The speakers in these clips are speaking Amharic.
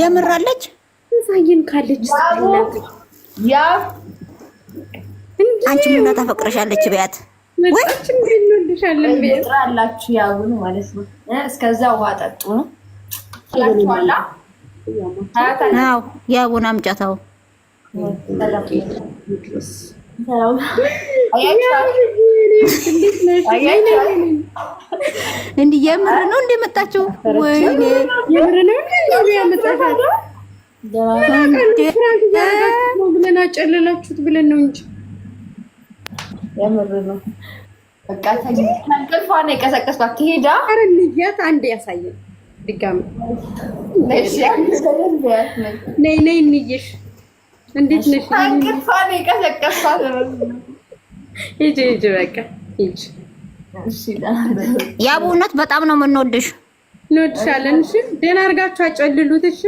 የምራለች ሳይን ካለች ያ አንቺ ምን ታፈቅረሻለች ቢያት ወጭ እንድንልሻለን ቢጥራላችሁ ያውን ማለት ነው። እስከዛ ውሃ ጠጡ ነው ያላችኋላ። አዎ ያውን አምጫታው እንዴ የምር ነው እንደመጣችሁ ወይኔ የምር ነው ያመጣታል ብለን አጨለላችሁት ብለን ነው እንጂ የምር ነው። በቃ ተንቀልፋና የቀሰቀስኳት ትሄዳ አረልያት አንድ ያሳየን ድጋሚ ነይ ነይ እንይሽ እንዴት ነሽ? ተንቀልፋና የቀሰቀስኳት ሂጂ ሂጂ በቃ ሂጂ። እሺ ያ በእውነት በጣም ነው የምንወድሽ። እንወድሻለን። እሺ ደህና አድርጋችሁ አጨልሉት። እሺ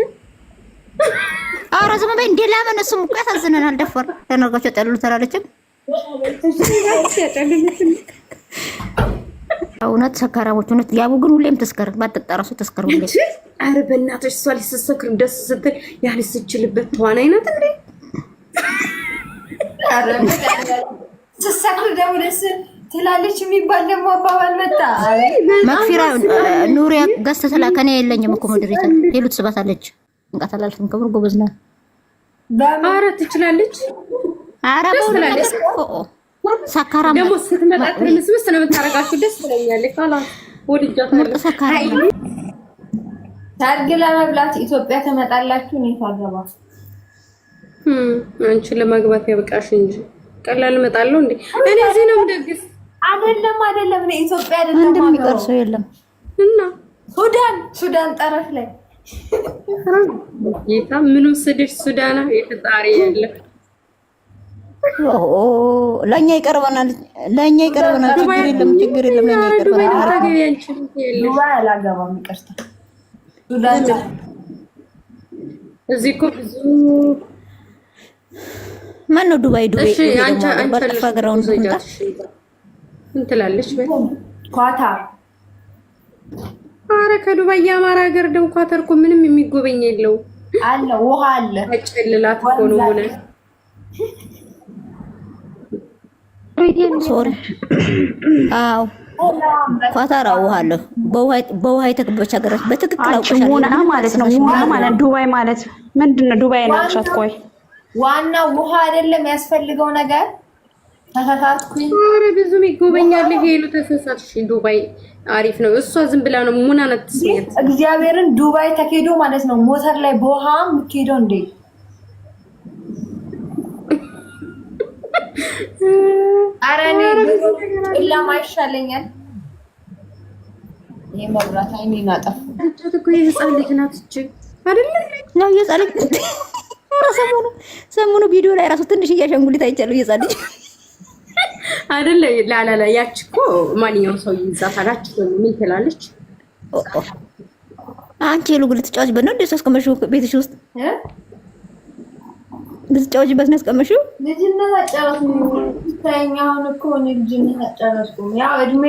ኧረ ዝም በይ እንዴ! ለምን እሱም እኮ ያሳዝነናል። ደፈር ደህና አድርጋችሁ አጨልሉት አላለችም? እውነት ሰካራሞች እውነት ያቡ ግን ሁሌም ተስከር ባትጠራሱ ተስከር ሁሌ። ኧረ በእናትሽ እሷ ሊሰሰክር ደስ ስትል ያልስችልበት ተዋናይ ናት እንዴ? ኧረ ተሰክር ደግሞ ደስ ትላለች የሚባል ደግሞ አባባል መጣ። መክፊራ ኑሪያ ገዝተ ስላ ከኔ የለኝም እኮ ሞዴሬተር ሌሎች ስባታለች እንቃታላልኩም ከብር ጎበዝ ናት። ኧረ ትችላለች። ኧረ በእውነት ሰካራም ደግሞ ስትመጣ ትንስብስ ነው የምታረጋችሁ። ደስ ትለኛለች። ካላስ ወልጃታለሁ። ሰካራም ሰርግ ለመብላት ኢትዮጵያ ተመጣላችሁ። እኔ ታገባ አንቺ ለማግባት ያብቃሽ እንጂ ቀላል እመጣለሁ እንዴ? እኔ እዚህ ነው የምደግስ። አይደለም አይደለም፣ እኔ ኢትዮጵያ አይደለም አንድም የሚቀር ሰው የለም። እና ሱዳን ጠረፍ ላይ ጌታ ምን ወሰደሽ? ሱዳና የፈጣሪ ያለ ለኛ ይቀርበናል። ችግር የለም ለኛ ይቀርበናል። ዱባይ አላገባም ይቅርታ። ሱዳን እዚህ እኮ ብዙ ማን ነው ዱባይ እሺ አንቺ ግራውንድ ምን ትላለች? ኳታር። ኧረ ከዱባይ የአማራ ሀገር ደው ኳታር እኮ ምንም የሚጎበኝ የለው አለ፣ ውሃ አለ። አጨልላት እኮ ነው ሆነ ሶሪ። አዎ ኳታር ውሃ አለ። በውሃ የተከበበች ሀገራት በትክክል አውቀሻል። ሙና ማለት ነው። ሙና ማለት ዱባይ ማለት ምንድነው? ዱባይ ነው ሻት ቆይ ዋናው ውሃ አይደለም ያስፈልገው ነገር። ተሳሳትኩኝ። ኧረ ብዙም ይጎበኛል። ሄሉ ተሳሳትሽ። ዱባይ አሪፍ ነው። እሷ ዝም ብላ ነው ሙና ናት ትስሚያት። እግዚአብሔርን ዱባይ ተኬዶ ማለት ነው ሞተር ላይ በውሃ የምትሄደው እንዴ? ኧረ እኔ ጨለማ ይሻለኛል። ይሄ መብራት አይኔን አጠፋ እኮ የህፃን ልጅ ናት እቺ አይደለ? ነው የህፃን ልጅ ሰሞኑ ቪዲዮ ላይ ራሱ ትንሽ እያሸንጉሊት አይቻለሁ። የህፃን ልጅ አይደለ? ላላላ ያቺ እኮ ማንኛውም ሰው ይዛታል። አቺ ምን ትላለች? አንቺ ሉግ ልትጫወችበት ነው እንደ ሶስት ከመሽው ቤትሽ ውስጥ ልትጫወችበት ነው ያስቀመሽው? ልጅነት አጨረስኩ። ታየኛ አሁን እኮ እኔ ልጅነት አጨረስኩ። ያው እድሜ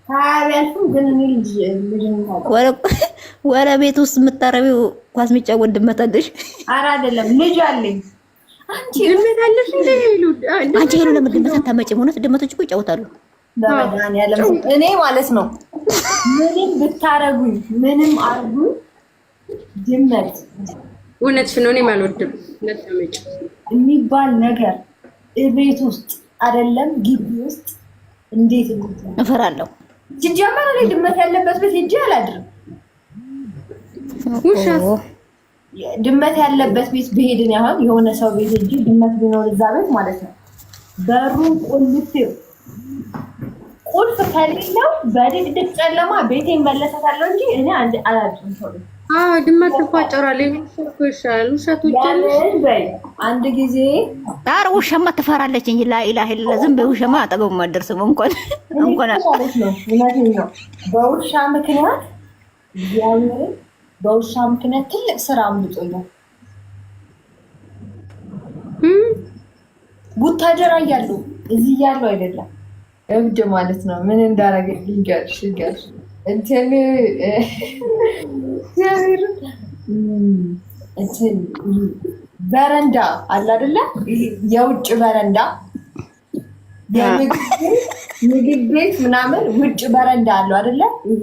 ታያቢያልኩም ግን እኔ ልጅነት ወረ ቤት ውስጥ የምታረቢው ኳስ የሚጫወት ድመት አለሽ? ኧረ አይደለም ልጅ አለኝ። አንቺ ድመት አለሽ እንዴ? አንቺ ሄሉ ለምን ድመት አታመጪም? ሆነ ድመቶች እኮ ይጫወታሉ። በመድኃኒዓለም እኔ ማለት ነው ምንም ብታረጉኝ ምንም አርጉ ድመት እውነትሽ ነው። እኔም አልወድም ለተመጭ የሚባል ነገር ቤት ውስጥ አይደለም ግቢ ውስጥ እንዴት እፈራለሁ። ሲጀመር እኔ ድመት ያለበት ቤት ሄጄ አላድርም። ውሻስ ድመት ያለበት ቤት ብሄድን ያህል የሆነ ሰው ቤት ሄጄ ድመት ቢኖር እዛ ቤት ማለት ነው በሩን ቁልፍ ከሌለው በድቅድቅ ጨለማ ቤቴን መለሳታለሁ እንጂ እኔ አላድርም። ሰው ድመት ተቋጨራለ ይሻል። ውሻቱ ይቻላል። አንድ ጊዜ ዳር ውሻማ ትፈራለች እንጂ ላኢላሀ ኢላ ዝም በውሻማ አጠገቡ ማደርስም እንኳን ነው። በውሻ ምክንያት በውሻ ምክንያት ትልቅ ስራ አምልጦኛል። ቡታጀራ እያለሁ እዚህ እያለሁ አይደለም እብድ ማለት ነው። ምን እንዳረገልኝ ጋርሽ እንትን እንትን በረንዳ አለ አይደለ? የውጭ በረንዳ ምግብ ቤት ምናምን ውጭ በረንዳ አለው አይደለ?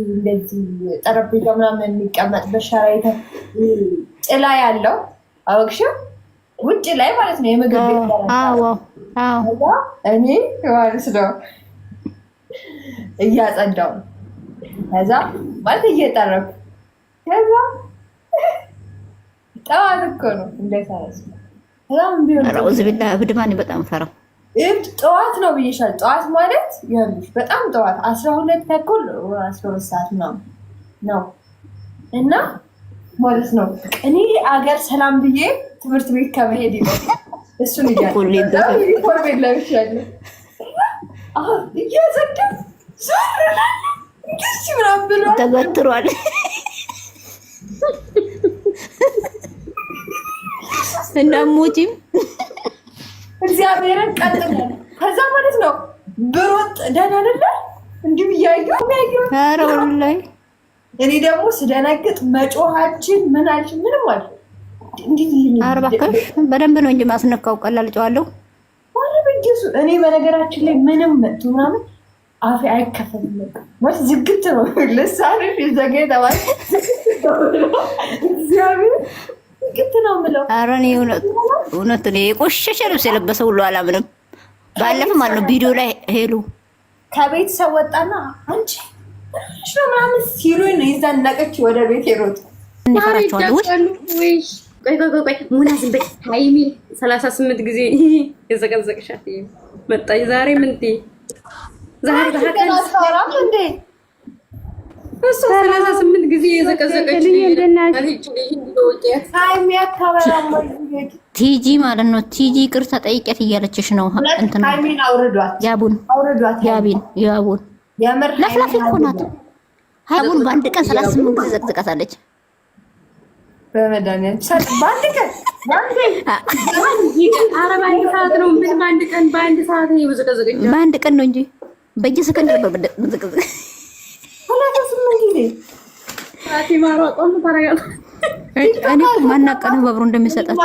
እንደዚህ ጠረጴዛ ምናምን የሚቀመጥ በሸራ ጥላ ያለው አወቅሽው? ውጭ ላይ ማለት ነው የምግብ ቤት በረንዳ። አዎ እኔ ማለት ነው እያጸዳው ከዛ ማለት እየጠረኩ ከዛ ጠዋት እኮ ነው እንደታረስ ከዛም ቢሆን አውዝ ቢላ ብድማኔ በጣም ፈራው ጠዋት ነው ብዬሻል። ጠዋት ማለት ያሉሽ በጣም ጠዋት 12 ተኩል 12 ሰዓት ነው እና ማለት ነው እኔ አገር ሰላም ብዬ ትምህርት ቤት ከመሄድ ይላል እሱን ይያል ዩኒፎርም ለብሻለሁ እያዘደ ዞርላለ እንደዚህ ምናምን ብሎ ተበትሯል። እናሙቲም እግዚአብሔርን ቀጥለን ከዛ ማለት ነው ብሮጥ ደህና አይደለ እንዲሁ እያየሁ ኧረ ወላሂ እኔ ደግሞ ስደነግጥ መጮሃችን ምናችን ምንም አለ እንዴት ይልኝ አርባከሽ በደንብ ነው እንጂ ማስነካው ቀላል ጨዋለሁ እኔ በነገራችን ላይ ምንም መጥቶ ምናምን አፌ አይከፈትም ማለት ዝግት ነው ለሳሪፍ ይዘገይ ተባለ እግዚአብሔር ዝግት ነው የምለው። ኧረ እኔ እውነት ነው የቆሸሸ ልብስ የለበሰ ሁሉ አላምንም። ባለፈው ማለት ነው ቪዲዮ ላይ ሄሉ ከቤት ሰው ወጣና አንቺ ነው ምናምን ሲሉኝ ነው ይዛን ነቀች ወደ ቤት የሮጥ እንፈራቸዋለሁ ቆይ ሙና ዝም በይ ሃይሚ 38 ጊዜ የዘቀዘቅሻት መጣይ ዛሬ ምንቴ ዛሬ በሀቀን አስፈራም እንዴ እሱ 38 ጊዜ የዘቀዘቀች ሃይሚ አካባራም ቲጂ ማለት ነው ቲጂ ቅርታ ጠይቄት እያለችሽ ነው እንትን ሃይሚን አውርዷት ያቡን የምር ለፍላፊ እኮ ናት ሃይቡን በአንድ ቀን 38 ጊዜ ዘቅዝቃታለች። በመዳኒያ በአንድ ቀን በአንድ ሰዓት ነው ምን በአንድ ሰዓት ነው የዘቀዘቀች በአንድ ቀን ነው እንጂ በየሰከንድ ነበር በዘቀዘቀ ፋቲማራ ቆም ታረጋለች። እኔ ማናቀነ በብሩ እንደሚሰጣት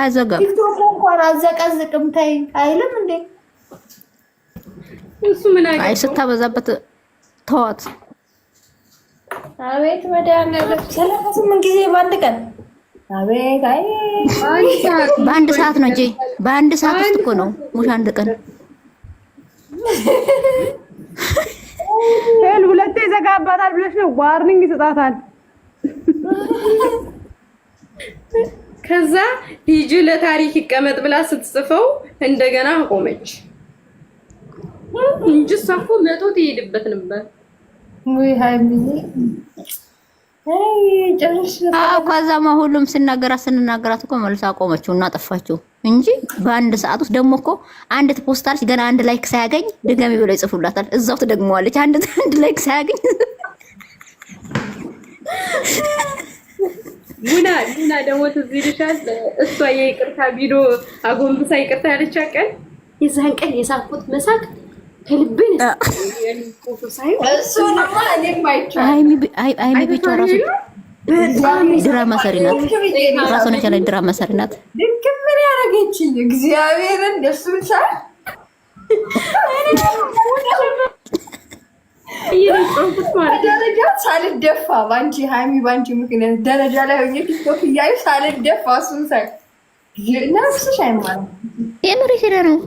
አዘጋም ቲክቶክ እንኳን አዘቀዝቅም ታይ አይልም እንዴ እሱ ምን አይ ስታበዛበት ተዋት። አቤት መድኃኒዓለም 38 ጊዜ በአንድ ቀን አቤት አይ በአንድ ሰዓት ነው እንጂ በአንድ ሰዓት ውስጥ እኮ ነው ሙሽ አንድ ቀን ሄል ሁለቴ ዘጋባታል ብለሽ ነው ዋርኒንግ ይሰጣታል። ከዛ ሂጂ ለታሪክ ይቀመጥ ብላ ስትጽፈው እንደገና አቆመች እንጂ እሷ እኮ መቶ ትሄድበት ነበር። ወይ ሃይሚዬ ከዛማ ሁሉም ስንናገራት እኮ መልሳ አቆመችው እና ጠፋችው እንጂ በአንድ ሰዓት ውስጥ ደግሞ እኮ አንድ ትፖስታለች ገና አንድ ላይክ ሳያገኝ ድጋሚ ብለው ይጽፉላታል። እዛው ትደግመዋለች አንድ ላይክ ሳያገኝ ሙና ደግሞ ትዝ ይልሻል እሷ የይቅርታ ቪዲዮ አጎንብሳ ይቅርታ ያለች ቀን የዛን ቀን የሳቁት መሳቅ ከልብን አይሚ ብቻ ራሱ ድራማ ሰሪ ናት። ራሷን የቻለ ድራማ ሰሪ ናት። ድንቅ ምን ያደረገችኝ እግዚአብሔርን ደስ ብቻ ደረጃ ሳልደፋ ባንቺ ሃይሚ ባንቺ ምክንያት ደረጃ ላይ ሆኜ ቲክቶክ እያዩ ሳልደፋ እሱን ሳይ ነፍስሽ አይማርም የምር ነው